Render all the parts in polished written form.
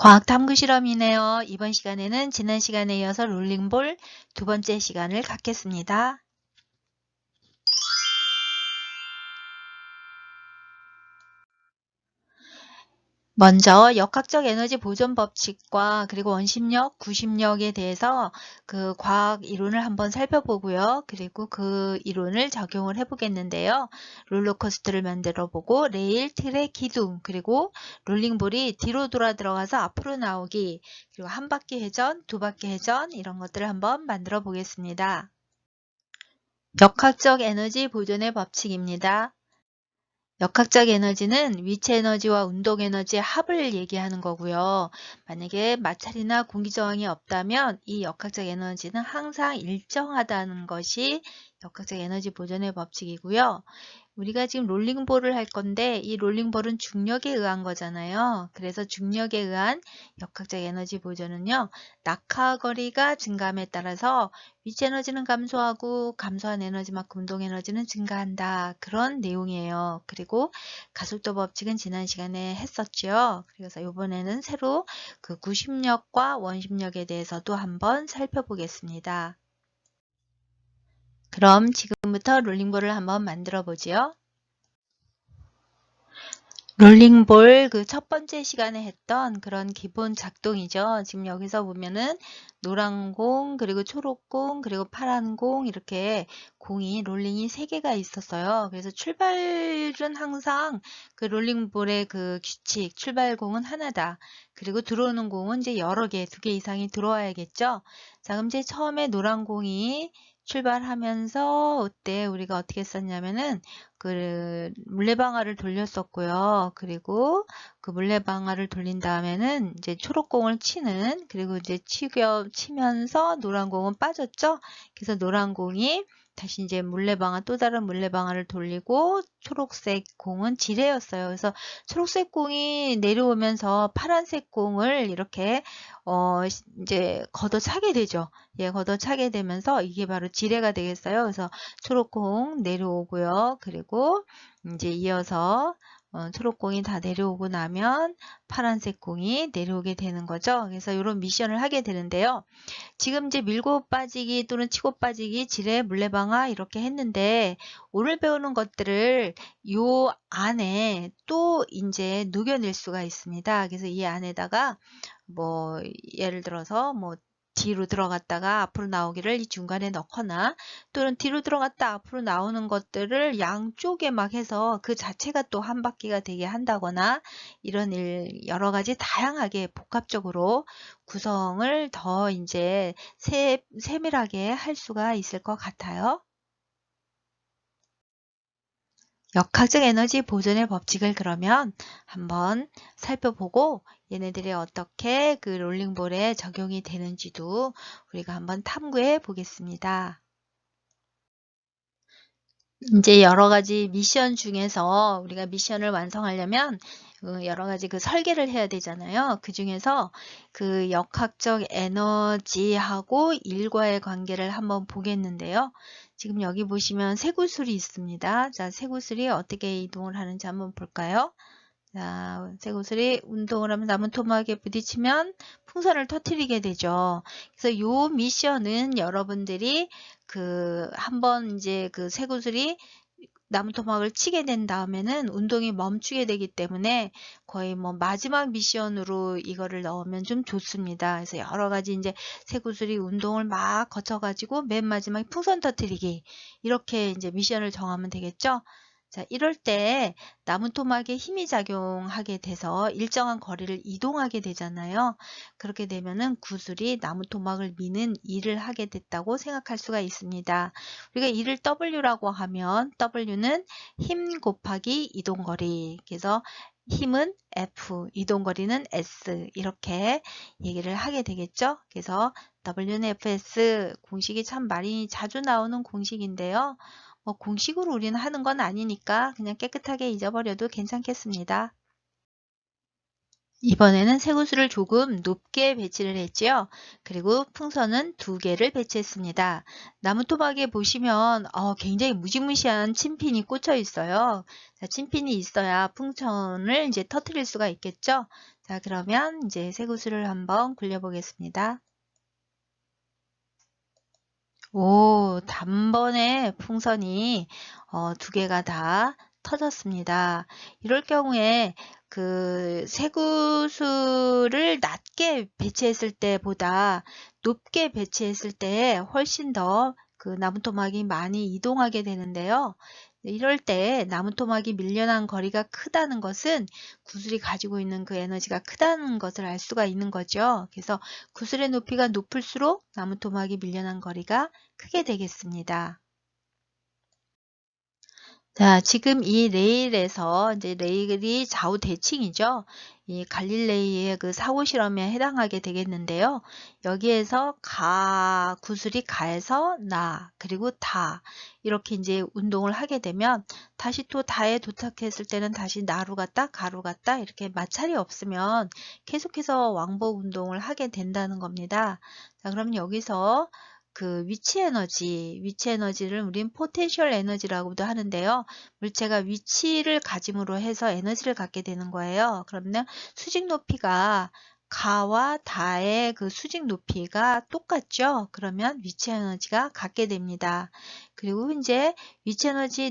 과학 탐구 실험이네요. 이번 시간에는 지난 시간에 이어서 롤링볼 두 번째 시간을 갖겠습니다. 먼저 역학적 에너지 보존 법칙과 그리고 원심력, 구심력에 대해서 그 과학 이론을 한번 살펴보고요. 그리고 그 이론을 적용을 해보겠는데요. 롤러코스터를 만들어 보고 레일, 트랙, 기둥, 그리고 롤링볼이 뒤로 돌아 들어가서 앞으로 나오기, 그리고 한 바퀴 회전, 두 바퀴 회전 이런 것들을 한번 만들어 보겠습니다. 역학적 에너지 보존의 법칙입니다. 역학적 에너지는 위치 에너지와 운동 에너지의 합을 얘기하는 거고요. 만약에 마찰이나 공기 저항이 없다면 이 역학적 에너지는 항상 일정하다는 것이 역학적 에너지 보존의 법칙이고요. 우리가 지금 롤링볼을 할 건데 이 롤링볼은 중력에 의한 거잖아요. 그래서 중력에 의한 역학적 에너지 보존은요. 낙하거리가 증가함에 따라서 위치 에너지는 감소하고 감소한 에너지만큼 운동 에너지는 증가한다. 그런 내용이에요. 그리고 가속도 법칙은 지난 시간에 했었죠. 그래서 이번에는 새로 그 구심력과 원심력에 대해서도 한번 살펴보겠습니다. 그럼 지금부터 롤링볼을 한번 만들어 보지요. 롤링볼 그 첫 번째 시간에 했던 그런 기본 작동이죠. 지금 여기서 보면은 노란 공, 그리고 초록 공, 그리고 파란 공 이렇게 공이 롤링이 3개가 있었어요. 그래서 출발은 항상 그 롤링볼의 그 규칙, 출발공은 하나다. 그리고 들어오는 공은 이제 여러 개, 2개 이상이 들어와야겠죠. 자, 그럼 이제 처음에 노란 공이 출발하면서 그때 우리가 어떻게 썼냐면은 그 물레방아를 돌렸었고요. 그리고 그 물레방아를 돌린 다음에는 이제 초록공을 치는, 그리고 이제 치면서 노란공은 빠졌죠. 그래서 노란공이 다시 이제 물레방아, 또 다른 물레방아를 돌리고 초록색 공은 지뢰였어요. 그래서 초록색 공이 내려오면서 파란색 공을 이렇게 이제 걷어차게 되죠. 예, 걷어차게 되면서 이게 바로 지뢰가 되겠어요. 그래서 초록공 내려오고요. 그리고 이제 이어서 초록공이 다 내려오고 나면 파란색 공이 내려오게 되는 거죠. 그래서 이런 미션을 하게 되는데요. 지금 이제 밀고 빠지기 또는 치고 빠지기, 지뢰, 물레방아 이렇게 했는데 오늘 배우는 것들을 요 안에 또 이제 녹여낼 수가 있습니다. 그래서 이 안에다가 뭐 예를 들어서 뭐 뒤로 들어갔다가 앞으로 나오기를 이 중간에 넣거나 또는 뒤로 들어갔다 앞으로 나오는 것들을 양쪽에 막 해서 그 자체가 또 한 바퀴가 되게 한다거나 이런 여러 가지 다양하게 복합적으로 구성을 더 이제 세밀하게 할 수가 있을 것 같아요. 역학적 에너지 보존의 법칙을 그러면 한번 살펴보고 얘네들이 어떻게 그 롤링볼에 적용이 되는지도 우리가 한번 탐구해 보겠습니다. 이제 여러 가지 미션 중에서 우리가 미션을 완성하려면 여러 가지 그 설계를 해야 되잖아요. 그 중에서 그 역학적 에너지하고 일과의 관계를 한번 보겠는데요. 지금 여기 보시면 쇠구슬이 있습니다. 자, 쇠구슬이 어떻게 이동을 하는지 한번 볼까요? 자, 쇠구슬이 운동을 하면 나무 토막에 부딪히면 풍선을 터뜨리게 되죠. 그래서 요 미션은 여러분들이 그 한번 이제 그 쇠구슬이 나무 토막을 치게 된 다음에는 운동이 멈추게 되기 때문에 거의 뭐 마지막 미션으로 이거를 넣으면 좀 좋습니다. 그래서 여러 가지 이제 쇠구슬이 운동을 막 거쳐가지고 맨 마지막에 풍선 터뜨리기 이렇게 이제 미션을 정하면 되겠죠. 자, 이럴 때 나무 토막에 힘이 작용하게 돼서 일정한 거리를 이동하게 되잖아요. 그렇게 되면은 구슬이 나무 토막을 미는 일을 하게 됐다고 생각할 수가 있습니다. 우리가 이를 W라고 하면 W는 힘 곱하기 이동거리. 그래서 힘은 F, 이동거리는 S 이렇게 얘기를 하게 되겠죠. 그래서 W는 FS 공식이 참 많이 자주 나오는 공식인데요. 뭐 공식으로 우리는 하는 건 아니니까 그냥 깨끗하게 잊어버려도 괜찮겠습니다. 이번에는 쇠구슬을 조금 높게 배치를 했지요. 그리고 풍선은 2개를 배치했습니다. 나무 토막에 보시면 굉장히 무시무시한 침핀이 꽂혀 있어요. 자, 침핀이 있어야 풍선을 이제 터뜨릴 수가 있겠죠. 자, 그러면 이제 쇠구슬을 한번 굴려 보겠습니다. 오, 단번에 풍선이 두 개가 다 터졌습니다. 이럴 경우에 그 쇠구슬을 낮게 배치했을 때보다 높게 배치했을 때 훨씬 더 그 나무토막이 많이 이동하게 되는데요. 이럴 때 나무토막이 밀려난 거리가 크다는 것은 구슬이 가지고 있는 그 에너지가 크다는 것을 알 수가 있는 거죠. 그래서 구슬의 높이가 높을수록 나무토막이 밀려난 거리가 크게 되겠습니다. 자, 지금 이 레일에서 이제 레일이 좌우 대칭이죠. 이 갈릴레이의 그 사고 실험에 해당하게 되겠는데요. 여기에서 구슬이 가에서 나, 그리고 다 이렇게 이제 운동을 하게 되면 다시 또 다에 도착했을 때는 다시 나로 갔다, 가로 갔다 이렇게 마찰이 없으면 계속해서 왕복 운동을 하게 된다는 겁니다. 자, 그럼 여기서 그 위치 에너지를 우린 포텐셜 에너지라고도 하는데요. 물체가 위치를 가짐으로 해서 에너지를 갖게 되는 거예요. 그러면 수직 높이가 가와 다의 그 수직 높이가 똑같죠? 그러면 위치 에너지가 같게 됩니다. 그리고 이제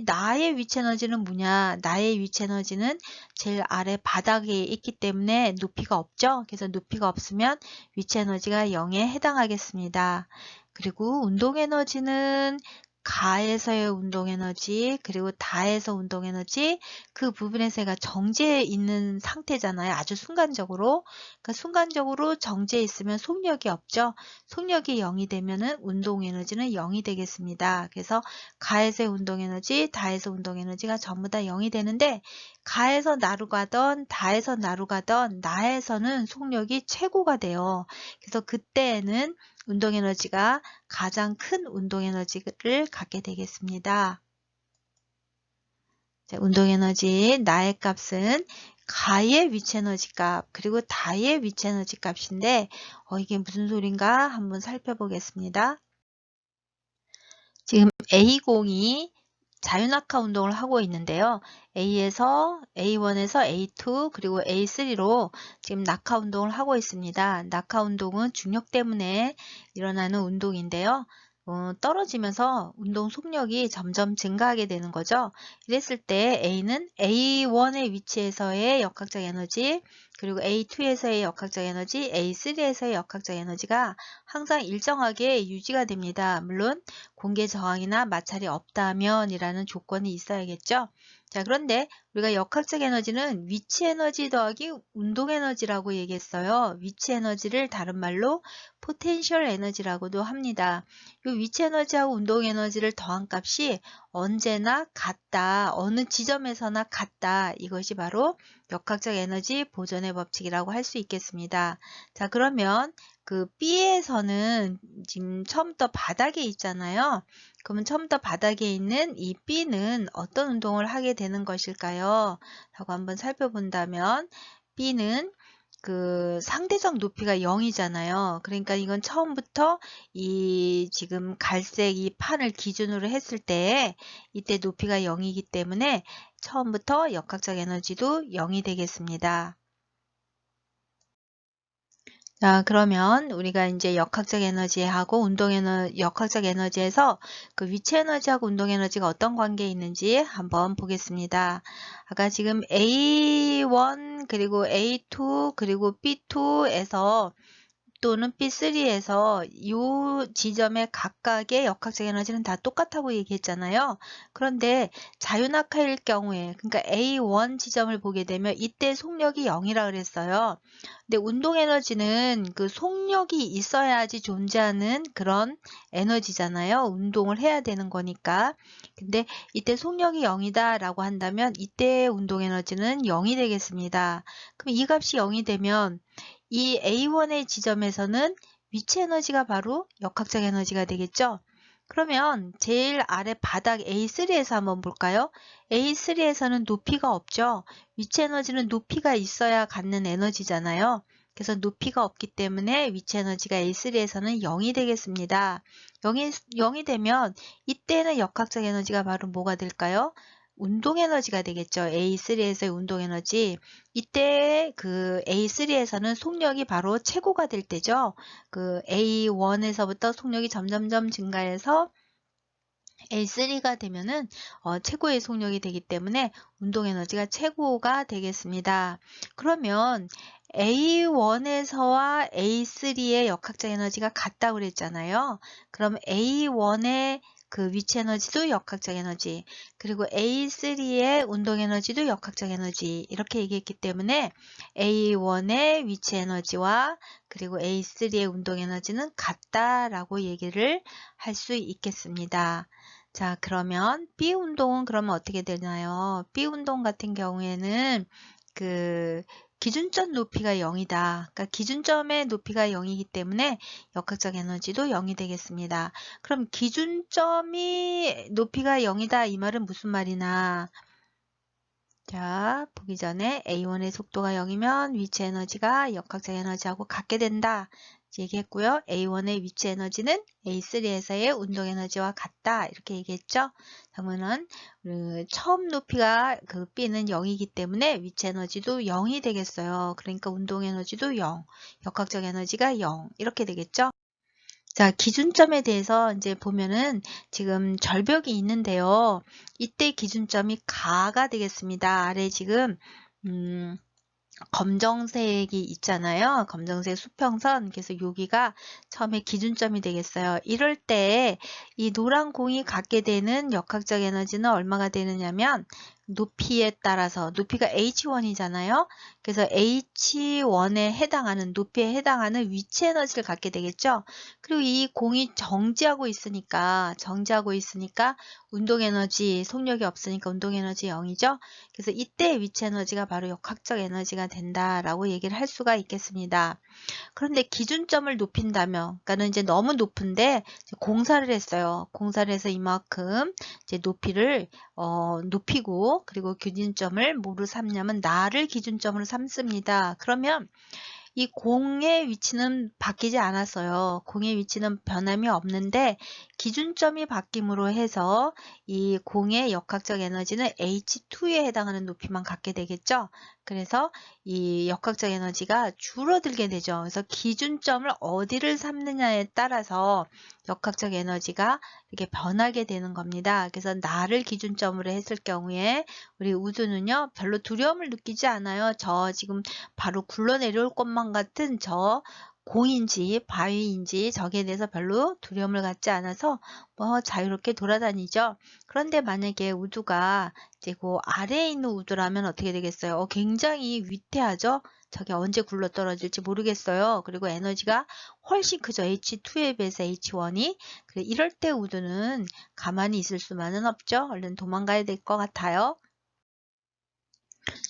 나의 위치 에너지는 뭐냐? 나의 위치 에너지는 제일 아래 바닥에 있기 때문에 높이가 없죠? 그래서 높이가 없으면 위치 에너지가 0에 해당하겠습니다. 그리고 운동 에너지는 가에서의 운동 에너지, 그리고 다에서 운동 에너지, 그 부분에서 가 정지해 있는 상태잖아요. 아주 순간적으로. 그러니까 순간적으로 정지해 있으면 속력이 없죠. 속력이 0이 되면은 운동 에너지는 0이 되겠습니다. 그래서 가에서의 운동 에너지, 다에서 운동 에너지가 전부 다 0이 되는데, 가에서 나로 가던, 다에서 나로 가던, 나에서는 속력이 최고가 돼요. 그래서 그때에는 운동 에너지가 가장 큰 운동 에너지를 갖게 되겠습니다. 자, 운동 에너지 나의 값은 가의 위치 에너지 값 그리고 다의 위치 에너지 값인데 이게 무슨 소린가 한번 살펴보겠습니다. 지금 A0이 자유낙하 운동을 하고 있는데요. A1에서 A2 그리고 A3로 지금 낙하 운동을 하고 있습니다. 낙하 운동은 중력 때문에 일어나는 운동인데요. 떨어지면서 운동 속력이 점점 증가하게 되는 거죠. 이랬을 때 A는 A1의 위치에서의 역학적 에너지, 그리고 A2에서의 역학적 에너지, A3에서의 역학적 에너지가 항상 일정하게 유지가 됩니다. 물론 공개 저항이나 마찰이 없다면 이라는 조건이 있어야겠죠. 자, 그런데 우리가 역학적 에너지는 위치 에너지 더하기 운동 에너지라고 얘기했어요. 위치 에너지를 다른 말로 포텐셜 에너지라고도 합니다. 이 위치 에너지하고 운동 에너지를 더한 값이 언제나 같다. 어느 지점에서나 같다. 이것이 바로 역학적 에너지 보존의 법칙이라고 할 수 있겠습니다. 자, 그러면 그 B에서는 지금 처음부터 바닥에 있잖아요. 그러면 처음부터 바닥에 있는 이 B는 어떤 운동을 하게 되는 것일까요? 라고 한번 살펴본다면 B는 그 상대적 높이가 0이잖아요. 그러니까 이건 처음부터 이 지금 갈색 이 판을 기준으로 했을 때 이때 높이가 0이기 때문에 처음부터 역학적 에너지도 0이 되겠습니다. 자, 그러면 우리가 이제 역학적 에너지하고 역학적 에너지에서 그 위치 에너지하고 운동 에너지가 어떤 관계에 있는지 한번 보겠습니다. 아까 지금 A1 그리고 A2 그리고 B2에서 또는 B3에서 이 지점의 각각의 역학적 에너지는 다 똑같다고 얘기했잖아요. 그런데 자유낙하일 경우에 그러니까 A1 지점을 보게 되면 이때 속력이 0이라 그랬어요. 근데 운동 에너지는 그 속력이 있어야지 존재하는 그런 에너지잖아요. 운동을 해야 되는 거니까. 근데 이때 속력이 0이다 라고 한다면 이때 운동 에너지는 0이 되겠습니다. 그럼 이 값이 0이 되면 이 A1의 지점에서는 위치 에너지가 바로 역학적 에너지가 되겠죠. 그러면 제일 아래 바닥 A3에서 한번 볼까요? A3에서는 높이가 없죠. 위치 에너지는 높이가 있어야 갖는 에너지잖아요. 그래서 높이가 없기 때문에 위치 에너지가 A3에서는 0이 되겠습니다. 0이 되면 이때는 역학적 에너지가 바로 뭐가 될까요? 운동 에너지가 되겠죠. A3에서의 운동 에너지. 이때 그 A3에서는 속력이 바로 최고가 될 때죠. 그 A1에서부터 속력이 점점점 증가해서 A3가 되면은 최고의 속력이 되기 때문에 운동 에너지가 최고가 되겠습니다. 그러면 A1에서와 A3의 역학적 에너지가 같다고 그랬잖아요. 그럼 A1의 그 위치 에너지도 역학적 에너지, 그리고 A3의 운동 에너지도 역학적 에너지 이렇게 얘기했기 때문에 A1의 위치 에너지와 그리고 A3의 운동 에너지는 같다라고 얘기를 할 수 있겠습니다. 자, 그러면 B 운동은 그러면 어떻게 되나요? B 운동 같은 경우에는 그 기준점 높이가 0이다. 그러니까 기준점의 높이가 0이기 때문에 역학적 에너지도 0이 되겠습니다. 그럼 기준점이 높이가 0이다. 이 말은 무슨 말이나? 자, 보기 전에 A1의 속도가 0이면 위치 에너지가 역학적 에너지하고 같게 된다. 얘기했고요. A1의 위치 에너지는 A3에서의 운동 에너지와 같다. 이렇게 얘기했죠. 그러면은 처음 높이가 그 B는 0이기 때문에 위치 에너지도 0이 되겠어요. 그러니까 운동 에너지도 0, 역학적 에너지가 0 이렇게 되겠죠. 자, 기준점에 대해서 이제 보면은 지금 절벽이 있는데요. 이때 기준점이 가가 되겠습니다. 아래 지금 검정색이 있잖아요. 검정색 수평선. 그래서 여기가 처음에 기준점이 되겠어요. 이럴 때 이 노란 공이 갖게 되는 역학적 에너지는 얼마가 되느냐면 높이에 따라서 높이가 H1이잖아요. 그래서 H1에 해당하는 높이에 해당하는 위치 에너지를 갖게 되겠죠. 그리고 이 공이 정지하고 있으니까 운동 에너지, 속력이 없으니까 운동 에너지 0이죠. 그래서 이때 위치 에너지가 바로 역학적 에너지가 된다라고 얘기를 할 수가 있겠습니다. 그런데 기준점을 높인다면, 그러니까는 이제 너무 높은데 공사를 했어요. 공사를 해서 이만큼 이제 높이를 높이고 그리고 기준점을 뭐로 삼냐면 나를 기준점으로 삼습니다. 그러면 이 공의 위치는 바뀌지 않았어요. 공의 위치는 변함이 없는데 기준점이 바뀜으로 해서 이 공의 역학적 에너지는 H2에 해당하는 높이만 갖게 되겠죠. 그래서 이 역학적 에너지가 줄어들게 되죠. 그래서 기준점을 어디를 삼느냐에 따라서 역학적 에너지가 이렇게 변하게 되는 겁니다. 그래서 나를 기준점으로 했을 경우에 우리 우주는요 별로 두려움을 느끼지 않아요. 저 지금 바로 굴러내려올 것만 같은 저 공인지 바위인지 저기에 대해서 별로 두려움을 갖지 않아서 뭐 자유롭게 돌아다니죠. 그런데 만약에 우주가 이제 그 아래에 있는 우주라면 어떻게 되겠어요? 굉장히 위태하죠. 저게 언제 굴러 떨어질지 모르겠어요. 그리고 에너지가 훨씬 크죠. H2에 비해서 H1이. 그래, 이럴 때 우주는 가만히 있을 수만은 없죠. 얼른 도망가야 될 것 같아요.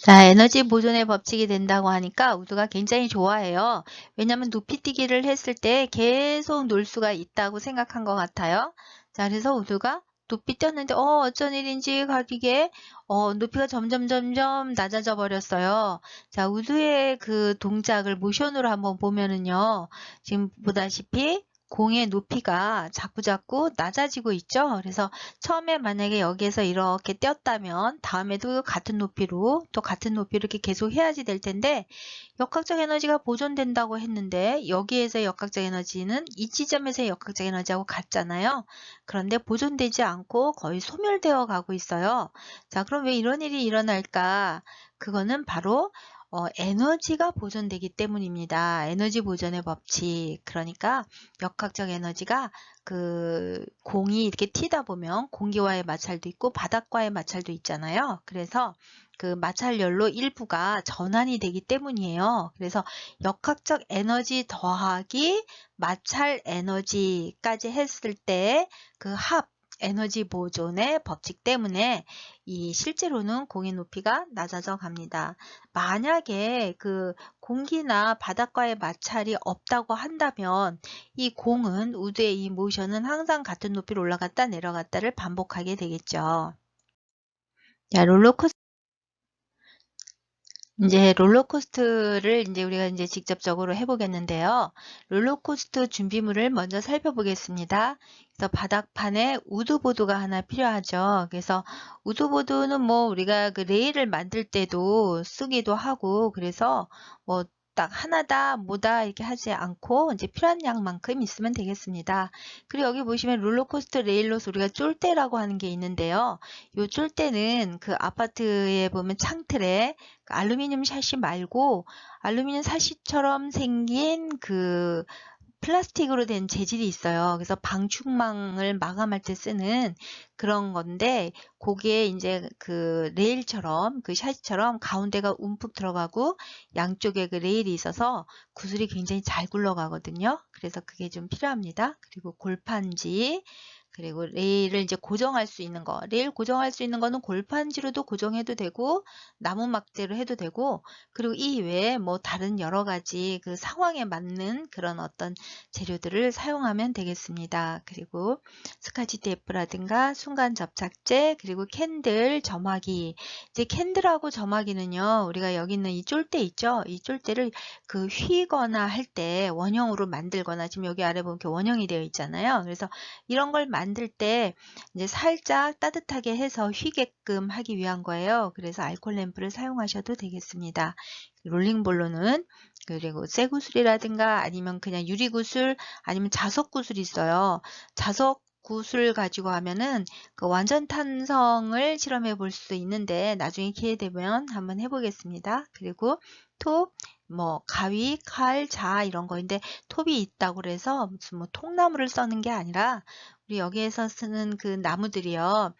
자, 에너지 보존의 법칙이 된다고 하니까 우주가 굉장히 좋아해요. 왜냐하면 높이뛰기를 했을 때 계속 놀 수가 있다고 생각한 것 같아요. 자, 그래서 우주가 높이 뛰었는데 어쩐 일인지 가기게 높이가 점점 낮아져 버렸어요. 자, 우주의 그 동작을 모션으로 한번 보면은요. 지금 보다시피 공의 높이가 자꾸 낮아지고 있죠. 그래서 처음에 만약에 여기에서 이렇게 띄었다면 다음에도 같은 높이로 또 같은 높이로 이렇게 계속 해야지 될 텐데 역학적 에너지가 보존된다고 했는데 여기에서 역학적 에너지는 이 지점에서의 역학적 에너지하고 같잖아요. 그런데 보존되지 않고 거의 소멸되어 가고 있어요. 자, 그럼 왜 이런 일이 일어날까? 그거는 바로 에너지가 보존되기 때문입니다. 에너지 보존의 법칙. 그러니까 역학적 에너지가 그 공이 이렇게 튀다 보면 공기와의 마찰도 있고 바닥과의 마찰도 있잖아요. 그래서 그 마찰열로 일부가 전환이 되기 때문이에요. 그래서 역학적 에너지 더하기 마찰 에너지까지 했을 때 그 합 에너지 보존의 법칙 때문에 이 실제로는 공의 높이가 낮아져 갑니다. 만약에 그 공기나 바닷가의 마찰이 없다고 한다면 이 공은 우주의 이 모션은 항상 같은 높이로 올라갔다 내려갔다를 반복하게 되겠죠. 자, 이제 롤러코스터를 이제 우리가 이제 직접적으로 해보겠는데요. 롤러코스터 준비물을 먼저 살펴보겠습니다. 그래서 바닥판에 우드보드가 하나 필요하죠. 그래서 우드보드는 뭐 우리가 그 레일을 만들 때도 쓰기도 하고, 그래서 뭐 딱 하나다 뭐다 이렇게 하지 않고 이제 필요한 양만큼 있으면 되겠습니다. 그리고 여기 보시면 롤러코스터 레일로서 우리가 쫄대라고 하는 게 있는데요. 이 쫄대는 그 아파트에 보면 창틀에 알루미늄 샤시 말고 알루미늄 샤시처럼 생긴 그 플라스틱으로 된 재질이 있어요. 그래서 방충망을 마감할 때 쓰는 그런 건데, 그게 이제 그 레일처럼, 그 샤시처럼 가운데가 움푹 들어가고 양쪽에 그 레일이 있어서 구슬이 굉장히 잘 굴러가거든요. 그래서 그게 좀 필요합니다. 그리고 골판지, 그리고 레일을 이제 고정할 수 있는 거, 레일 고정할 수 있는 거는 골판지로도 고정해도 되고 나무 막대로 해도 되고, 그리고 이 외에 뭐 다른 여러 가지 그 상황에 맞는 그런 어떤 재료들을 사용하면 되겠습니다. 그리고 스카치 테이프라든가 순간 접착제, 그리고 캔들, 점화기. 이제 캔들하고 점화기는요, 우리가 여기 있는 이 쫄대 있죠? 이 쫄대를 그 휘거나 할 때 원형으로 만들거나, 지금 여기 아래 보면 이렇게 원형이 되어 있잖아요. 그래서 이런 걸 만들 때 이제 살짝 따뜻하게 해서 휘게끔 하기 위한 거예요. 그래서 알콜 램프를 사용하셔도 되겠습니다. 롤링볼로는 그리고 쇠구슬이라든가 아니면 그냥 유리구슬 아니면 자석구슬이 있어요. 자석구슬 가지고 하면은 그 완전 탄성을 실험해 볼 수 있는데, 나중에 기회 되면 한번 해보겠습니다. 그리고 톱, 뭐 가위, 칼, 자 이런 거인데, 톱이 있다고 그래서 무슨 뭐 통나무를 써는 게 아니라 우리 여기에서 쓰는 그 나무들이요.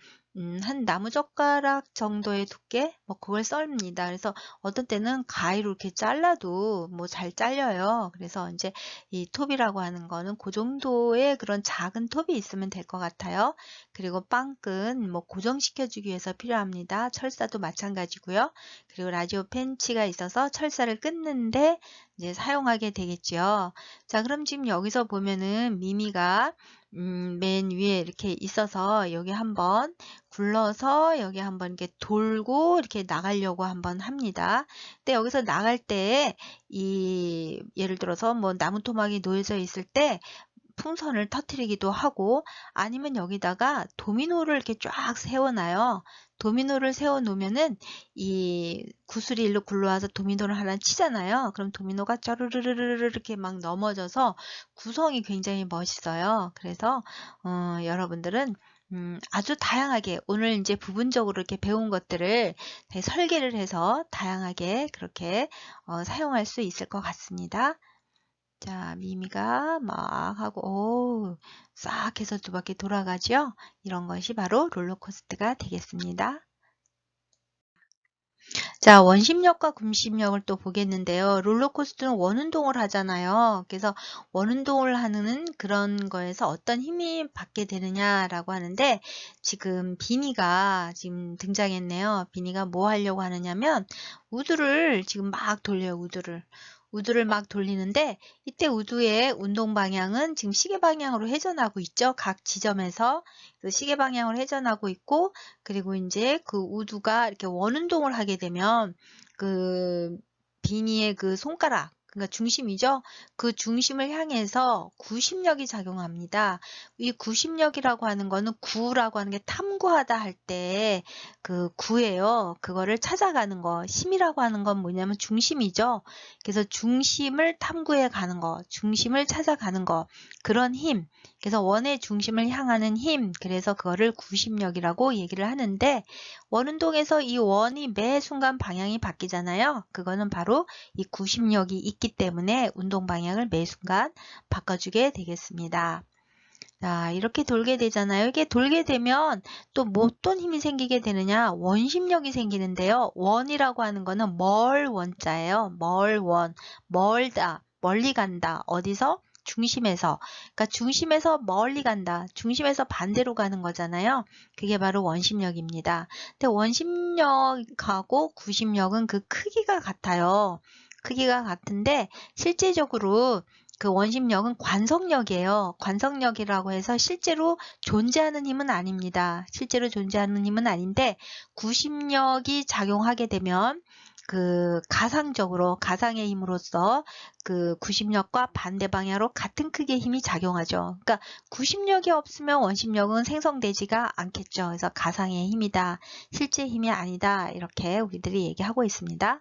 한 나무젓가락 정도의 두께? 뭐 그걸 썰입니다. 그래서 어떤 때는 가위로 이렇게 잘라도 뭐 잘 잘려요. 그래서 이제 이 톱이라고 하는 거는 그 정도의 그런 작은 톱이 있으면 될 것 같아요. 그리고 빵끈 뭐 고정시켜주기 위해서 필요합니다. 철사도 마찬가지고요. 그리고 라디오 펜치가 있어서 철사를 끊는데 이제 사용하게 되겠죠. 자, 그럼 지금 여기서 보면은 미미가 맨 위에 이렇게 있어서 여기 한번 굴러서 여기 한번 이렇게 돌고 이렇게 나가려고 한번 합니다. 근데 여기서 나갈 때 이 예를 들어서 뭐 나무 토막이 놓여져 있을 때 풍선을 터뜨리기도 하고, 아니면 여기다가 도미노를 이렇게 쫙 세워놔요. 도미노를 세워 놓으면은 이 구슬이 일로 굴러와서 도미노를 하나 치잖아요. 그럼 도미노가 짜르르르르 이렇게 막 넘어져서 구성이 굉장히 멋있어요. 그래서 여러분들은 아주 다양하게 오늘 이제 부분적으로 이렇게 배운 것들을 설계를 해서 다양하게 그렇게 사용할 수 있을 것 같습니다. 자, 미미가 막 하고, 오, 싹 해서 두 바퀴 돌아가죠? 이런 것이 바로 롤러코스터가 되겠습니다. 자, 원심력과 금심력을 또 보겠는데요. 롤러코스터는 원운동을 하잖아요. 그래서 원운동을 하는 그런 거에서 어떤 힘이 받게 되느냐라고 하는데, 지금 비니가 지금 등장했네요. 비니가 뭐 하려고 하느냐면, 우드를 지금 막 돌려요, 우드를 막 돌리는데, 이때 우드의 운동 방향은 지금 시계 방향으로 회전하고 있죠. 각 지점에서 시계 방향으로 회전하고 있고, 그리고 이제 그 우드가 이렇게 원운동을 하게 되면 그 비니의 그 손가락, 그러니까 중심이죠. 그 중심을 향해서 구심력이 작용합니다. 이 구심력이라고 하는 거는 구라고 하는 게 탐구하다 할 때 그 구예요. 그거를 찾아가는 거. 심이라고 하는 건 뭐냐면 중심이죠. 그래서 중심을 탐구해 가는 거, 중심을 찾아가는 거, 그런 힘. 그래서 원의 중심을 향하는 힘, 그래서 그거를 구심력이라고 얘기를 하는데, 원운동에서 이 원이 매 순간 방향이 바뀌잖아요. 그거는 바로 이 구심력이 있기 때문에 운동 방향을 매 순간 바꿔주게 되겠습니다. 자, 이렇게 돌게 되잖아요. 이게 돌게 되면 또 뭐 어떤 힘이 생기게 되느냐? 원심력이 생기는데요. 원이라고 하는 거는 멀 원자예요. 멀 원, 멀다, 멀리 간다. 어디서? 중심에서. 그러니까 중심에서 멀리 간다. 중심에서 반대로 가는 거잖아요. 그게 바로 원심력입니다. 근데 원심력하고 구심력은 그 크기가 같아요. 크기가 같은데 실제적으로 그 원심력은 관성력이에요. 관성력이라고 해서 실제로 존재하는 힘은 아닙니다. 실제로 존재하는 힘은 아닌데 구심력이 작용하게 되면 그 가상적으로 가상의 힘으로써 그 구심력과 반대 방향으로 같은 크기의 힘이 작용하죠. 그러니까 구심력이 없으면 원심력은 생성되지가 않겠죠. 그래서 가상의 힘이다. 실제 힘이 아니다. 이렇게 우리들이 얘기하고 있습니다.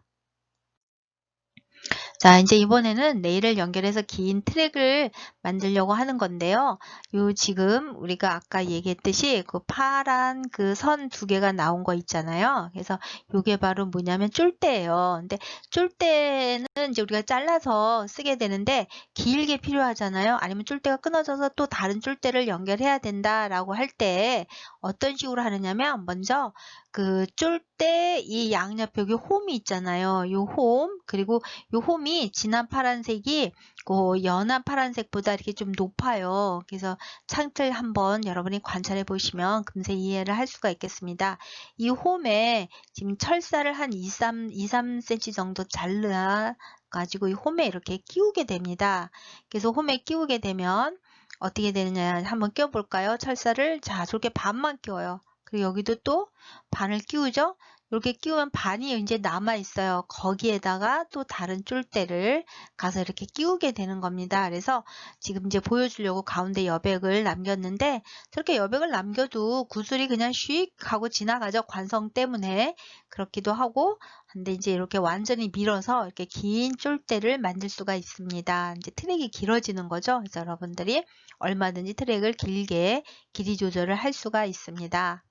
자, 이제 이번에는 레일을 연결해서 긴 트랙을 만들려고 하는 건데요. 요 지금 우리가 아까 얘기했듯이 그 파란 그 선 두 개가 나온 거 있잖아요. 그래서 요게 바로 뭐냐면 쫄대예요. 근데 쫄대는 이제 우리가 잘라서 쓰게 되는데 길게 필요하잖아요. 아니면 쫄대가 끊어져서 또 다른 쫄대를 연결해야 된다라고 할 때 어떤 식으로 하느냐면 먼저 그 쫄대 이 양옆에 여기 홈이 있잖아요. 요 홈, 그리고 요 홈이 진한 파란색이 그 연한 파란색보다 이렇게 좀 높아요. 그래서 창틀 한번 여러분이 관찰해 보시면 금세 이해를 할 수가 있겠습니다. 이 홈에 지금 철사를 한 2, 3cm 정도 잘라 가지고 이 홈에 이렇게 끼우게 됩니다. 그래서 홈에 끼우게 되면 어떻게 되느냐 한번 끼워볼까요? 철사를 자 저렇게 반만 끼워요. 그리고 여기도 또 반을 끼우죠. 이렇게 끼우면 반이 이제 남아 있어요. 거기에다가 또 다른 쫄대를 가서 이렇게 끼우게 되는 겁니다. 그래서 지금 이제 보여주려고 가운데 여백을 남겼는데 저렇게 여백을 남겨도 구슬이 그냥 슉 하고 지나가죠. 관성 때문에 그렇기도 하고 근데 이제 이렇게 완전히 밀어서 이렇게 긴 쫄대를 만들 수가 있습니다. 이제 트랙이 길어지는 거죠. 그래서 여러분들이 얼마든지 트랙을 길게 길이 조절을 할 수가 있습니다.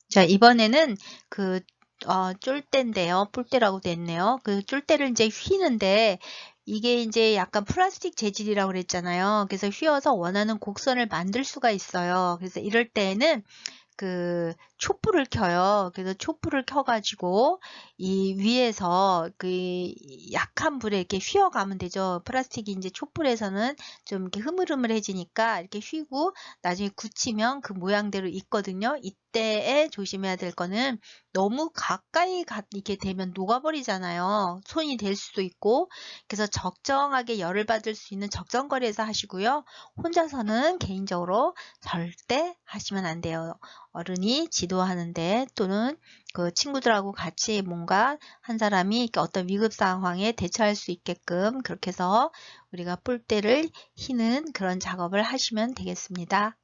자, 이번에는 그 쫄대인데요. 뿔대라고 됐네요. 그 쫄대를 이제 휘는데 이게 이제 약간 플라스틱 재질이라고 그랬잖아요. 그래서 휘어서 원하는 곡선을 만들 수가 있어요. 그래서 이럴 때는 그 촛불을 켜요. 그래서 촛불을 켜가지고 이 위에서 그 약한 불에 이렇게 휘어가면 되죠. 플라스틱이 이제 촛불에서는 좀 이렇게 흐물흐물해지니까 이렇게 휘고 나중에 굳히면 그 모양대로 있거든요. 이때에 조심해야 될 거는 너무 가까이 이렇게 되면 녹아버리잖아요. 손이 될 수도 있고 그래서 적정하게 열을 받을 수 있는 적정거리에서 하시고요. 혼자서는 개인적으로 절대 하시면 안 돼요. 어른이 지도하는데 또는 그 친구들하고 같이 뭔가 한 사람이 어떤 위급 상황에 대처할 수 있게끔 그렇게 해서 우리가 뿔대를 휘는 그런 작업을 하시면 되겠습니다.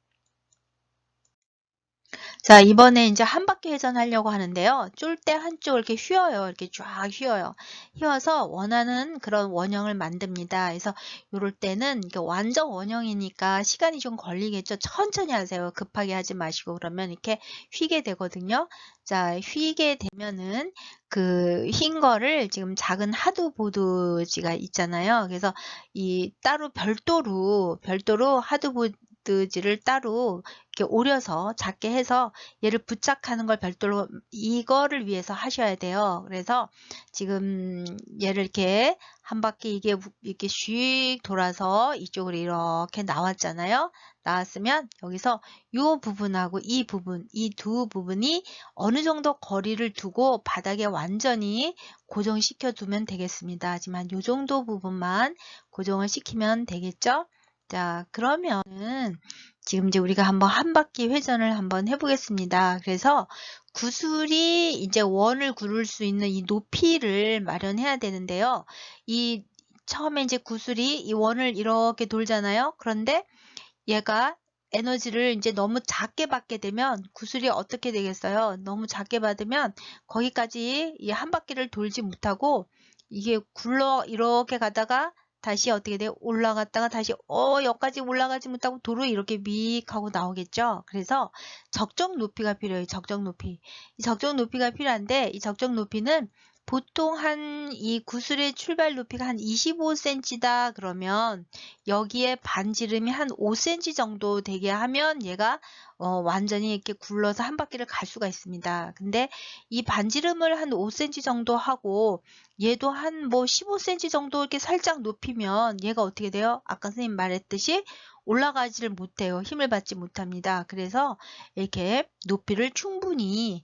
자, 이번에 이제 한 바퀴 회전하려고 하는데요. 쫄대 한쪽을 이렇게 휘어요. 이렇게 쫙 휘어요. 휘어서 원하는 그런 원형을 만듭니다. 그래서 이럴 때는 이게 완전 원형이니까 시간이 좀 걸리겠죠. 천천히 하세요. 급하게 하지 마시고 그러면 이렇게 휘게 되거든요. 자, 휘게 되면은 그 휜 거를 지금 작은 하드보드지가 있잖아요. 그래서 이 따로 별도로 하드보드지를 따로 이렇게 오려서 작게 해서 얘를 부착하는 걸 별도로 이거를 위해서 하셔야 돼요. 그래서 지금 얘를 이렇게 한 바퀴 이게 이렇게 슉 돌아서 이쪽으로 이렇게 나왔잖아요. 나왔으면 여기서 이 부분하고 이 부분, 이 두 부분이 어느 정도 거리를 두고 바닥에 완전히 고정시켜 두면 되겠습니다. 하지만 이 정도 부분만 고정을 시키면 되겠죠? 자, 그러면은 지금 이제 우리가 한번 한 바퀴 회전을 한번 해보겠습니다. 그래서 구슬이 이제 원을 그을 수 있는 이 높이를 마련해야 되는데요. 이 처음에 이제 구슬이 이 원을 이렇게 돌잖아요. 그런데 얘가 에너지를 이제 너무 작게 받게 되면 구슬이 어떻게 되겠어요? 너무 작게 받으면 거기까지 이 한 바퀴를 돌지 못하고 이게 굴러 이렇게 가다가 다시 어떻게 돼요? 올라갔다가 다시 여기까지 올라가지 못하고 도로 이렇게 믹 하고 나오겠죠. 그래서 적정 높이가 필요해요. 적정 높이. 이 적정 높이가 필요한데 이 적정 높이는 보통 이 구슬의 출발 높이가 한 25cm다 그러면 여기에 반지름이 한 5cm 정도 되게 하면 얘가 완전히 이렇게 굴러서 한 바퀴를 갈 수가 있습니다. 근데 이 반지름을 한 5cm 정도 하고 얘도 한 뭐 15cm 정도 이렇게 살짝 높이면 얘가 어떻게 돼요? 아까 선생님 말했듯이 올라가지를 못해요. 힘을 받지 못합니다. 그래서 이렇게 높이를 충분히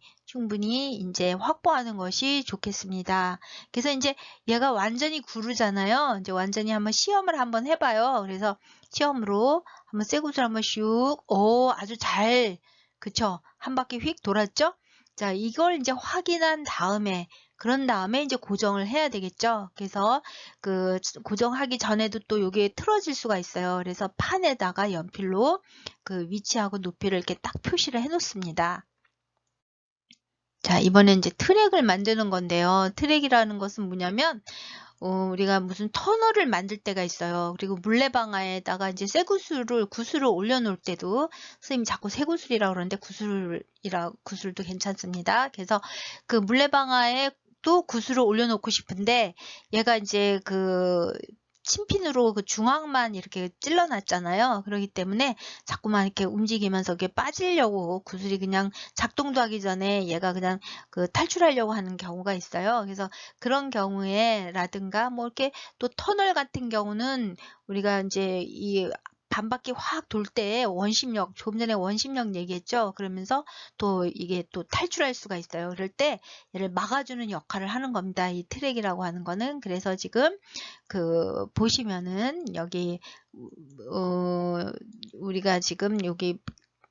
이제 확보하는 것이 좋겠습니다. 그래서 이제 얘가 완전히 구르잖아요. 이제 완전히 한번 시험을 한번 해봐요. 그래서 시험으로 한번 쇠구슬 한번 슉, 아주 잘, 그쵸? 한 바퀴 휙 돌았죠? 자, 이걸 이제 확인한 다음에, 그런 다음에 이제 고정을 해야 되겠죠. 그래서 그 고정하기 전에도 또 요게 틀어질 수가 있어요. 그래서 판에다가 연필로 그 위치하고 높이를 이렇게 딱 표시를 해 놓습니다. 자, 이번엔 이제 트랙을 만드는 건데요. 트랙이라는 것은 뭐냐면, 우리가 무슨 터널을 만들 때가 있어요. 그리고 물레방아에다가 이제 구슬을 올려놓을 때도, 선생님이 자꾸 쇠구슬이라고 그러는데 구슬도 괜찮습니다. 그래서 그 물레방아에 또 구슬을 올려놓고 싶은데, 얘가 이제 그 친핀으로 그 중앙만 이렇게 찔러놨잖아요. 그렇기 때문에 자꾸만 이렇게 움직이면서 이게 빠지려고 구슬이 그냥 작동도 하기 전에 얘가 그냥 그 탈출하려고 하는 경우가 있어요. 그래서 그런 경우에 라든가 뭐 이렇게 또 터널 같은 경우는 우리가 이제 이 반바퀴 확 돌 때 원심력, 조금 전에 원심력 얘기했죠. 그러면서 또 이게 또 탈출할 수가 있어요. 그럴 때 얘를 막아주는 역할을 하는 겁니다. 이 트랙이라고 하는 거는. 그래서 지금 그 보시면은 여기 우리가 지금 여기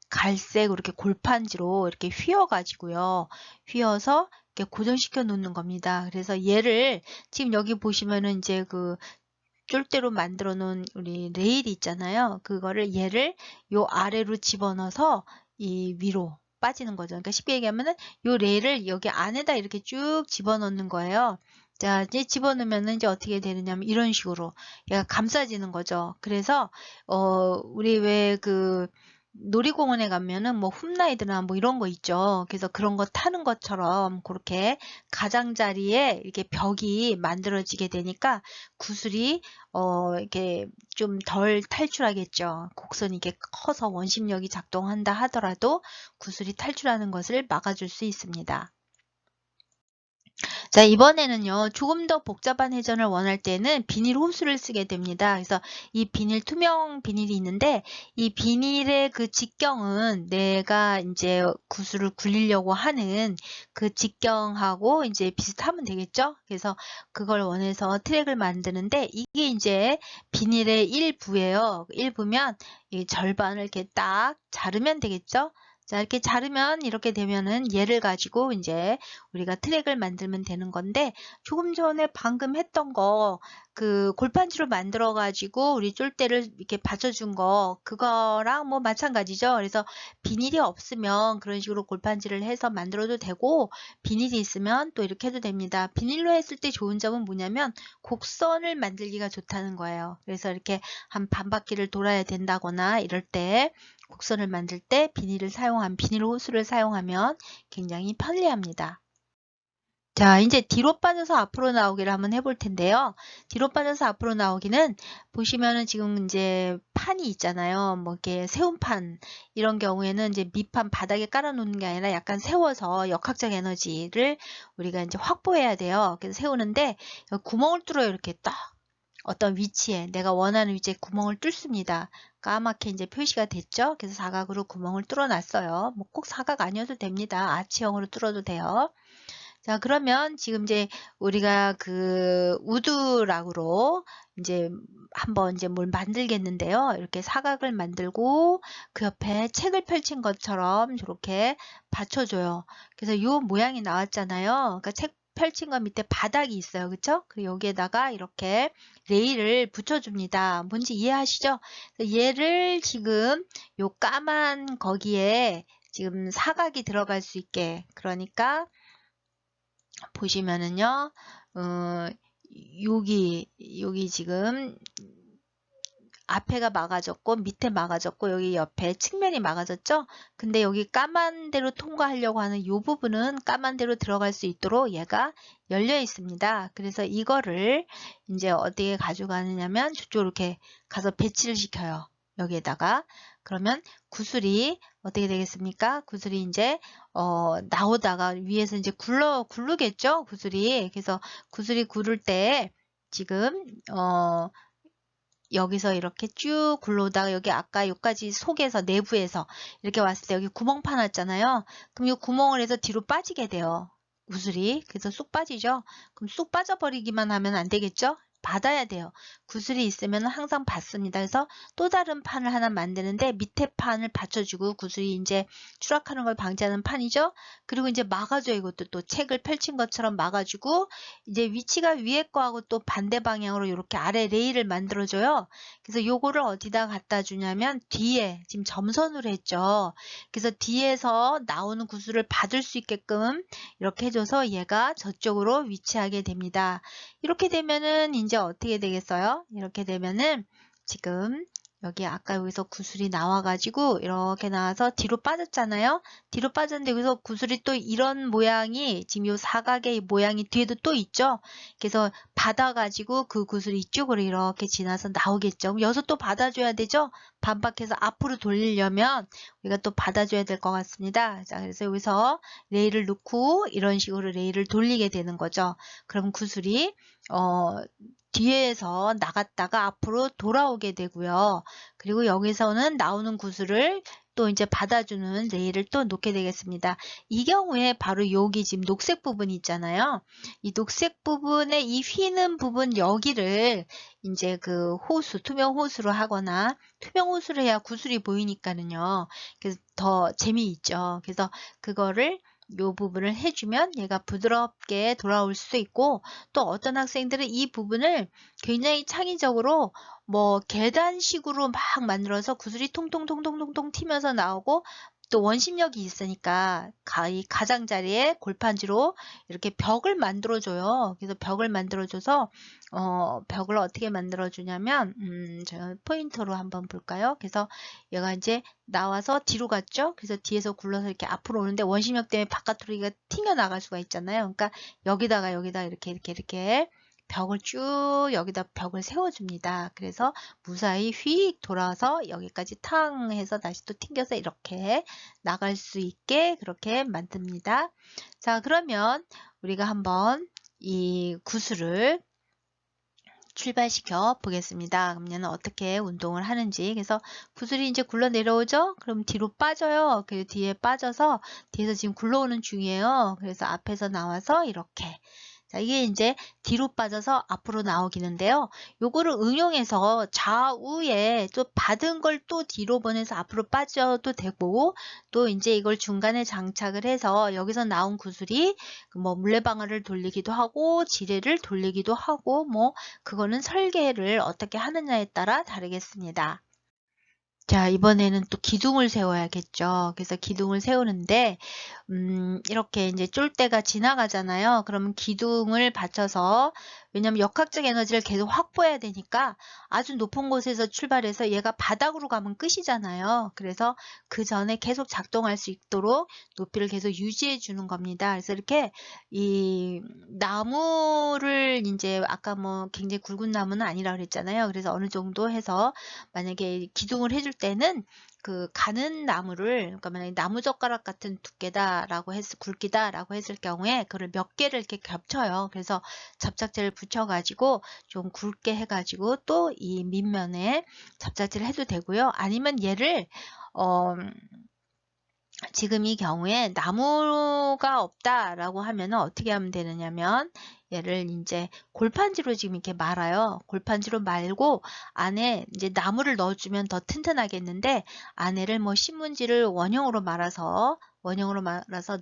갈색 이렇게 골판지로 이렇게 휘어 가지고요. 휘어서 이렇게 고정시켜 놓는 겁니다. 그래서 얘를 지금 여기 보시면은 이제 그 쫄대로 만들어 놓은 우리 레일이 있잖아요. 얘를 요 아래로 집어넣어서 이 위로 빠지는 거죠. 그러니까 쉽게 얘기하면은 요 레일을 여기 안에다 이렇게 쭉 집어넣는 거예요. 자, 이제 집어넣으면 이제 어떻게 되느냐면 이런 식으로 얘가 감싸지는 거죠. 그래서 우리 왜 그 놀이공원에 가면은 뭐 훔라이드나 뭐 이런 거 있죠. 그래서 그런 거 타는 것처럼 그렇게 가장자리에 이렇게 벽이 만들어지게 되니까 구슬이 이렇게 좀 덜 탈출하겠죠. 곡선이 이렇게 커서 원심력이 작동한다 하더라도 구슬이 탈출하는 것을 막아줄 수 있습니다. 자, 이번에는요, 조금 더 복잡한 회전을 원할 때는 비닐 호스를 쓰게 됩니다. 그래서 이 투명 비닐이 있는데, 이 비닐의 그 직경은 내가 이제 구슬을 굴리려고 하는 그 직경하고 이제 비슷하면 되겠죠? 그래서 그걸 원해서 트랙을 만드는데, 이게 이제 비닐의 일부예요. 일부면 이 절반을 이렇게 딱 자르면 되겠죠? 자, 이렇게 자르면 이렇게 되면은 얘를 가지고 이제 우리가 트랙을 만들면 되는 건데, 조금 전에 방금 했던 거 그 골판지로 만들어 가지고 우리 쫄대를 이렇게 받쳐준 거 그거랑 뭐 마찬가지죠. 그래서 비닐이 없으면 그런 식으로 골판지를 해서 만들어도 되고, 비닐이 있으면 또 이렇게 해도 됩니다. 비닐로 했을 때 좋은 점은 뭐냐면 곡선을 만들기가 좋다는 거예요. 그래서 이렇게 한 반바퀴를 돌아야 된다거나 이럴 때 곡선을 만들 때 비닐 호스를 사용하면 굉장히 편리합니다. 자, 이제 뒤로 빠져서 앞으로 나오기를 한번 해볼 텐데요. 뒤로 빠져서 앞으로 나오기는 보시면은 지금 이제 판이 있잖아요. 뭐 이렇게 세운판 이런 경우에는 이제 밑판 바닥에 깔아 놓는 게 아니라 약간 세워서 역학적 에너지를 우리가 이제 확보해야 돼요. 그래서 세우는데 구멍을 뚫어요. 이렇게 딱 어떤 위치에 내가 원하는 위치에 구멍을 뚫습니다. 까맣게 이제 표시가 됐죠. 그래서 사각으로 구멍을 뚫어 놨어요. 뭐 꼭 사각 아니어도 됩니다. 아치형으로 뚫어도 돼요. 자, 그러면 지금 이제 우리가 그 우드락으로 이제 한번 이제 뭘 만들겠는데요. 이렇게 사각을 만들고 그 옆에 책을 펼친 것처럼 이렇게 받쳐줘요. 그래서 요 모양이 나왔잖아요. 그러니까 책 펼친 거 밑에 바닥이 있어요. 그쵸? 그리고 여기에다가 이렇게 레일을 붙여줍니다. 뭔지 이해하시죠? 얘를 지금 요 까만 거기에 지금 사각이 들어갈 수 있게, 그러니까 보시면은요, 여기 지금 앞에가 막아졌고 밑에 막아졌고 여기 옆에 측면이 막아졌죠. 근데 여기 까만 데로 통과하려고 하는 이 부분은 까만 데로 들어갈 수 있도록 얘가 열려 있습니다. 그래서 이거를 이제 어디에 가져가느냐면 저쪽으로 이렇게 가서 배치를 시켜요. 여기에다가. 그러면 구슬이 어떻게 되겠습니까? 구슬이 이제 나오다가 위에서 이제 굴르겠죠? 구슬이. 그래서 구슬이 구를 때 지금 여기서 이렇게 쭉 굴러오다가 여기 아까 여기까지 속에서 내부에서 이렇게 왔을 때 여기 구멍 파놨잖아요. 그럼 이 구멍을 해서 뒤로 빠지게 돼요. 구슬이. 그래서 쑥 빠지죠. 그럼 쑥 빠져버리기만 하면 안 되겠죠? 받아야 돼요. 구슬이 있으면 항상 받습니다. 그래서 또 다른 판을 하나 만드는데 밑에 판을 받쳐주고 구슬이 이제 추락하는 걸 방지하는 판이죠. 그리고 이제 막아줘요. 이것도 또 책을 펼친 것처럼 막아주고 이제 위치가 위에 거하고 또 반대 방향으로 이렇게 아래 레일을 만들어줘요. 그래서 요거를 어디다 갖다 주냐면 뒤에 지금 점선으로 했죠. 그래서 뒤에서 나오는 구슬을 받을 수 있게끔 이렇게 해줘서 얘가 저쪽으로 위치하게 됩니다. 이렇게 되면은 이제 어떻게 되겠어요? 이렇게 되면은 지금 여기 아까 여기서 구슬이 나와가지고 이렇게 나와서 뒤로 빠졌잖아요. 뒤로 빠졌는데 여기서 구슬이 또 이런 모양이 지금 요 사각의 모양이 뒤에도 또 있죠. 그래서 받아가지고 그 구슬이 이쪽으로 이렇게 지나서 나오겠죠. 그럼 여기서 또 받아줘야 되죠. 반박해서 앞으로 돌리려면 우리가 또 받아줘야 될 것 같습니다. 자, 그래서 여기서 레일을 넣고 이런 식으로 레일을 돌리게 되는 거죠. 그럼 구슬이 뒤에서 나갔다가 앞으로 돌아오게 되고요. 그리고 여기서는 나오는 구슬을 또 이제 받아주는 레일을 또 놓게 되겠습니다. 이 경우에 바로 여기 지금 녹색 부분이 있잖아요. 이 녹색 부분에 이 휘는 부분 여기를 이제 그 호수, 투명 호수로 하거나 투명 호수를 해야 구슬이 보이니까는요. 그래서 더 재미있죠. 그래서 그거를 요 부분을 해주면 얘가 부드럽게 돌아올 수 있고 또 어떤 학생들은 이 부분을 굉장히 창의적으로 뭐 계단식으로 막 만들어서 구슬이 통통통통통통 튀면서 나오고 또 원심력이 있으니까 이 가장자리에 골판지로 이렇게 벽을 만들어줘요. 그래서 벽을 만들어줘서 벽을 어떻게 만들어주냐면 제가 포인터로 한번 볼까요? 그래서 얘가 이제 나와서 뒤로 갔죠. 그래서 뒤에서 굴러서 이렇게 앞으로 오는데 원심력 때문에 바깥으로 이가 튕겨 나갈 수가 있잖아요. 그러니까 여기다 이렇게 벽을 쭉 여기다 벽을 세워줍니다. 그래서 무사히 휙 돌아서 여기까지 탕 해서 다시 또 튕겨서 이렇게 나갈 수 있게 그렇게 만듭니다. 자, 그러면 우리가 한번 이 구슬을 출발시켜 보겠습니다. 그러면 어떻게 운동을 하는지. 그래서 구슬이 이제 굴러 내려오죠? 그럼 뒤로 빠져요. 그 뒤에 빠져서 뒤에서 지금 굴러오는 중이에요. 그래서 앞에서 나와서 이렇게. 자, 이게 이제 뒤로 빠져서 앞으로 나오기는데요. 요거를 응용해서 좌우에 또 받은 걸 또 뒤로 보내서 앞으로 빠져도 되고 또 이제 이걸 중간에 장착을 해서 여기서 나온 구슬이 뭐 물레방아를 돌리기도 하고 지뢰를 돌리기도 하고 뭐 그거는 설계를 어떻게 하느냐에 따라 다르겠습니다. 자, 이번에는 또 기둥을 세워야겠죠. 그래서 기둥을 세우는데 이렇게 이제 쫄대가 지나가잖아요. 그러면 기둥을 받쳐서 왜냐면 역학적 에너지를 계속 확보해야 되니까 아주 높은 곳에서 출발해서 얘가 바닥으로 가면 끝이잖아요. 그래서 그 전에 계속 작동할 수 있도록 높이를 계속 유지해 주는 겁니다. 그래서 이렇게 이 나무를 이제 아까 뭐 굉장히 굵은 나무는 아니라 그랬잖아요. 그래서 어느 정도 해서 만약에 기둥을 해줄 때는 그 가는 나무를 그러니까 만약에 나무젓가락 같은 두께다라고 굵기다라고 했을 경우에 그걸 몇 개를 이렇게 겹쳐요. 그래서 접착제를 붙여가지고 좀 굵게 해가지고 또 이 밑면에 접착제를 해도 되고요. 아니면 얘를 지금 이 경우에 나무가 없다라고 하면 어떻게 하면 되느냐면 얘를 이제 골판지로 지금 이렇게 말아요. 골판지로 말고 안에 이제 나무를 넣어주면 더 튼튼하겠는데 안에를 뭐 신문지를 원형으로 말아서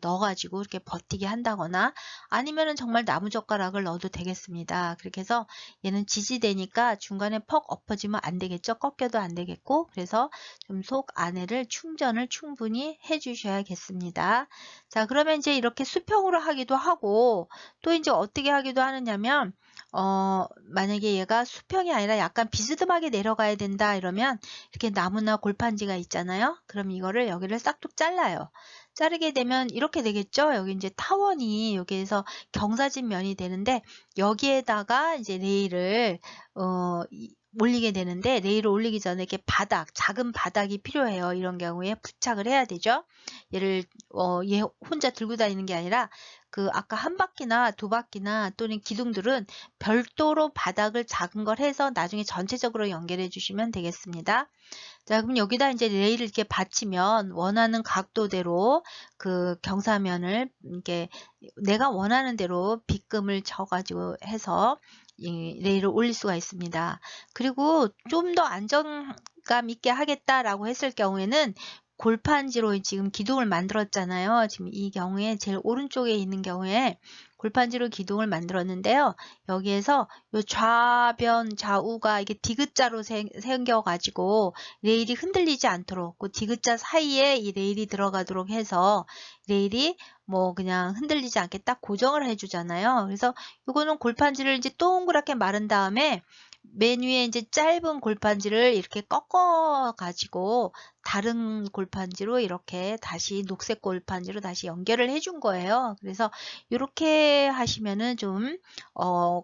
넣어가지고 이렇게 버티게 한다거나 아니면은 정말 나무젓가락을 넣어도 되겠습니다. 그렇게 해서 얘는 지지대니까 중간에 퍽 엎어지면 안 되겠죠. 꺾여도 안 되겠고 그래서 좀 속 안에를 충전을 충분히 해주셔야겠습니다. 자, 그러면 이제 이렇게 수평으로 하기도 하고 또 이제 어떻게 하기도 하느냐면 만약에 얘가 수평이 아니라 약간 비스듬하게 내려가야 된다 이러면 이렇게 나무나 골판지가 있잖아요. 그럼 이거를 여기를 싹둑 잘라요. 자르게 되면 이렇게 되겠죠. 여기 이제 타원이 여기에서 경사진 면이 되는데 여기에다가 이제 레일을 올리게 되는데 레일을 올리기 전에 이렇게 작은 바닥이 필요해요. 이런 경우에 부착을 해야 되죠. 얘를 얘 혼자 들고 다니는 게 아니라 그 아까 한 바퀴나 두 바퀴나 또는 기둥들은 별도로 바닥을 작은 걸 해서 나중에 전체적으로 연결해 주시면 되겠습니다. 자, 그럼 여기다 이제 레일을 이렇게 받치면 원하는 각도대로 그 경사면을 이렇게 내가 원하는 대로 빗금을 쳐가지고 해서 이 레일을 올릴 수가 있습니다. 그리고 좀 더 안정감 있게 하겠다라고 했을 경우에는 골판지로 지금 기둥을 만들었잖아요. 지금 이 경우에 제일 오른쪽에 있는 경우에 골판지로 기둥을 만들었는데요. 여기에서 요 좌변 좌우가 이게 디귿자로 생겨가지고 레일이 흔들리지 않도록 그 디귿자 사이에 이 레일이 들어가도록 해서 레일이 뭐 그냥 흔들리지 않게 딱 고정을 해주잖아요. 그래서 이거는 골판지를 이제 동그랗게 마른 다음에 맨 위에 이제 짧은 골판지를 이렇게 꺾어 가지고 다른 골판지로 이렇게 다시 녹색 골판지로 다시 연결을 해준 거예요. 그래서 이렇게 하시면은 좀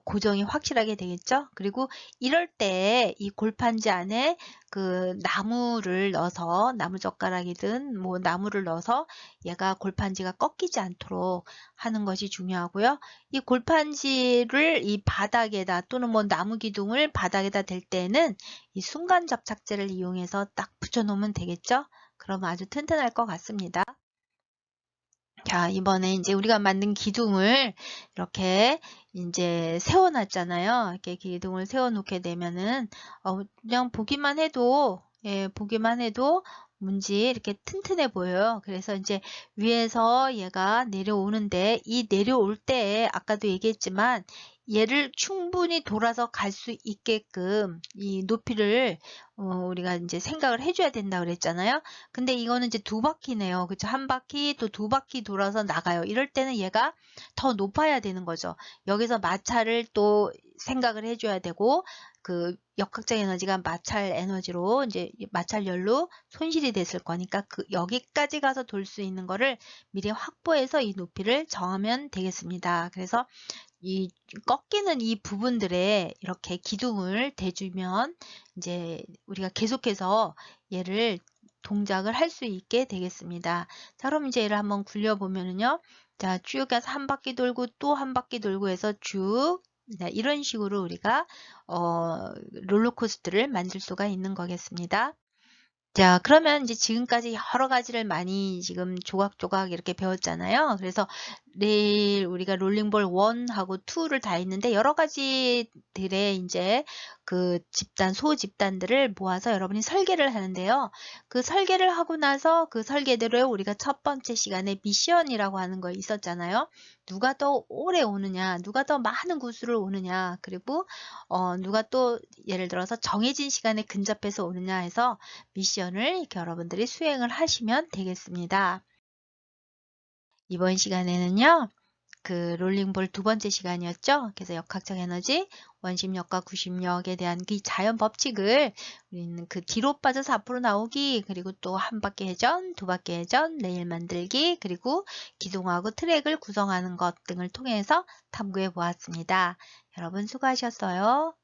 고정이 확실하게 되겠죠. 그리고 이럴 때 이 골판지 안에 그 나무를 넣어서 나무젓가락이든 뭐 나무를 넣어서 얘가 골판지가 꺾이지 않도록 하는 것이 중요하고요. 이 골판지를 이 바닥에다 또는 뭐 나무 기둥을 바닥에다 댈 때는 이 순간 접착제를 이용해서 딱 붙여 놓으면 되겠죠? 그러면 아주 튼튼할 것 같습니다. 자, 이번에 이제 우리가 만든 기둥을 이렇게 이제 세워놨잖아요. 이렇게 기둥을 세워놓게 되면은, 그냥 보기만 해도, 예, 보기만 해도 문지 이렇게 튼튼해 보여요. 그래서 이제 위에서 얘가 내려오는데, 이 내려올 때, 아까도 얘기했지만, 얘를 충분히 돌아서 갈 수 있게끔 이 높이를 우리가 이제 생각을 해줘야 된다 그랬잖아요. 근데 이거는 이제 두 바퀴네요. 그쵸? 한 바퀴 또 두 바퀴 돌아서 나가요. 이럴 때는 얘가 더 높아야 되는 거죠. 여기서 마찰을 또 생각을 해줘야 되고 그 역학적 에너지가 마찰 에너지로 이제 마찰열로 손실이 됐을 거니까 그 여기까지 가서 돌 수 있는 거를 미리 확보해서 이 높이를 정하면 되겠습니다. 그래서 이 꺾이는 이 부분들에 이렇게 기둥을 대주면 이제 우리가 계속해서 얘를 동작을 할 수 있게 되겠습니다. 자, 그럼 이제 얘를 한번 굴려보면은요. 자, 쭉 해서 한 바퀴 돌고 또 한 바퀴 돌고 해서 쭉 이런 식으로 우리가 롤러코스터를 만들 수가 있는 거겠습니다. 자, 그러면 이제 지금까지 여러 가지를 많이 지금 조각조각 이렇게 배웠잖아요. 그래서 내일 우리가 롤링볼 1하고 2를 다 했는데 여러 가지들의 이제 그 집단, 소집단들을 모아서 여러분이 설계를 하는데요. 그 설계를 하고 나서 그 설계대로 우리가 첫 번째 시간에 미션이라고 하는 거 있었잖아요. 누가 더 오래 오느냐, 누가 더 많은 구수를 오느냐, 그리고 누가 또 예를 들어서 정해진 시간에 근접해서 오느냐 해서 미션을 이렇게 여러분들이 수행을 하시면 되겠습니다. 이번 시간에는요. 그 롤링볼 두 번째 시간이었죠. 그래서 역학적 에너지, 원심력과 구심력에 대한 그 자연 법칙을 우리는 그 뒤로 빠져서 앞으로 나오기, 그리고 또 한 바퀴 회전, 두 바퀴 회전, 레일 만들기, 그리고 기둥하고 트랙을 구성하는 것 등을 통해서 탐구해 보았습니다. 여러분 수고하셨어요.